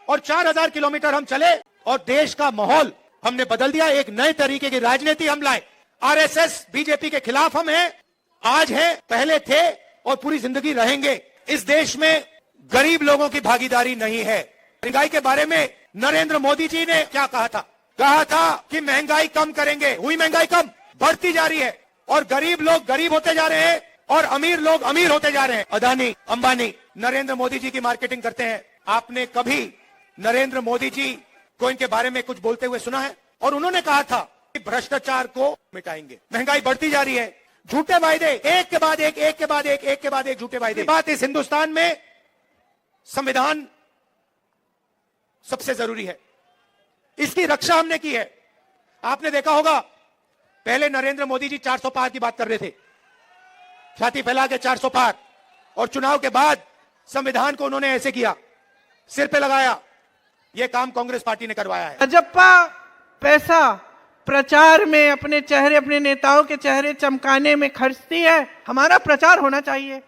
और 4000 किलोमीटर हम चले और देश का माहौल हमने बदल दिया। एक नए तरीके की राजनीति हम लाए। आरएसएस बीजेपी के खिलाफ हम हैं, आज हैं, पहले थे और पूरी जिंदगी रहेंगे। इस देश में गरीब लोगों की भागीदारी नहीं है। महंगाई के बारे में नरेंद्र मोदी जी ने क्या कहा था? कहा था कि महंगाई कम करेंगे। हुई महंगाई कम? बढ़ती जा रही है और गरीब लोग गरीब होते जा रहे हैं और अमीर लोग अमीर होते जा रहे हैं। अदानी, अंबानी नरेंद्र मोदी जी की मार्केटिंग करते हैं। आपने कभी नरेंद्र मोदी जी को इनके बारे में कुछ बोलते हुए सुना है? और उन्होंने कहा था कि भ्रष्टाचार को मिटाएंगे। महंगाई बढ़ती जा रही है, झूठे वायदे एक के बाद एक, एक के बाद एक, एक के बाद एक झूठे वायदे। बात इस हिंदुस्तान में संविधान सबसे जरूरी है, इसकी रक्षा हमने की है। आपने देखा होगा पहले नरेंद्र मोदी जी 400 पार की बात कर रहे थे, छाती फैला के 400 पार, और चुनाव के बाद संविधान को उन्होंने ऐसे किया, सिर पे लगाया। यह काम कांग्रेस पार्टी ने करवाया है। भाजपा पैसा प्रचार में अपने चेहरे, अपने नेताओं के चेहरे चमकाने में खर्चती है। हमारा प्रचार होना चाहिए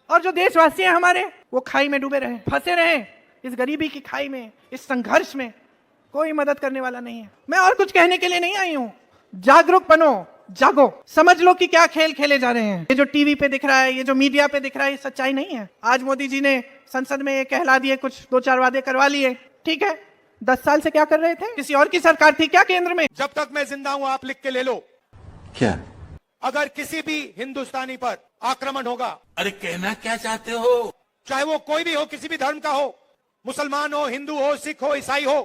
और जो देशवासी हैं हमारे, वो खाई में डूबे रहे, फंसे रहे इस गरीबी की खाई में, इस संघर्ष में। कोई मदद करने वाला नहीं है। मैं और कुछ कहने के लिए नहीं आई हूं। जागरूक बनो, जागो, समझ लो कि क्या खेल खेले जा रहे हैं। ये जो टीवी पे दिख रहा है, ये जो मीडिया पे दिख रहा है, ये सच्चाई नहीं है। आज मोदी जी ने संसद में ये कहला दिए, कुछ 2-4 वादे करवा लिए, ठीक है। 10 साल से क्या कर रहे थे? किसी और की सरकार थी क्या केंद्र में? जब तक मैं जिंदा हूं, आप लिख के ले लो। क्या? अगर किसी भी हिंदुस्तानी पर आक्रमण होगा, अरे कहना क्या चाहते हो? चाहे वो कोई भी हो, किसी भी धर्म का हो, मुसलमान हो, हिंदू हो, सिख हो, ईसाई हो,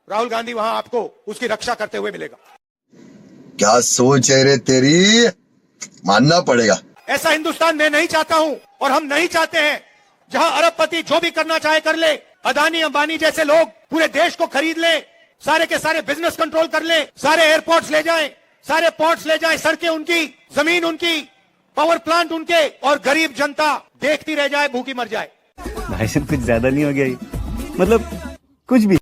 राहुल गांधी वहां आपको उसकी रक्षा करते हुए मिलेगा। क्या सोच है रे तेरी, मानना पड़ेगा। ऐसा हिंदुस्तान मैं नहीं चाहता हूं और हम नहीं चाहते हैं जहां अरबपति जो भी करना चाहे कर ले, अदानी अंबानी जैसे लोग पूरे देश को खरीद ले, सारे के सारे बिजनेस कंट्रोल कर ले, सारे एयरपोर्ट्स ले जाएं, सारे पोर्ट्स ले जाएं, सड़कें उनकी, जमीन उनकी, पावर प्लांट उनके, और गरीब जनता देखती रह जाए, भूखी मर जाए। भाई साहब कुछ ज्यादा नहीं हो गया ये? मतलब कुछ भी।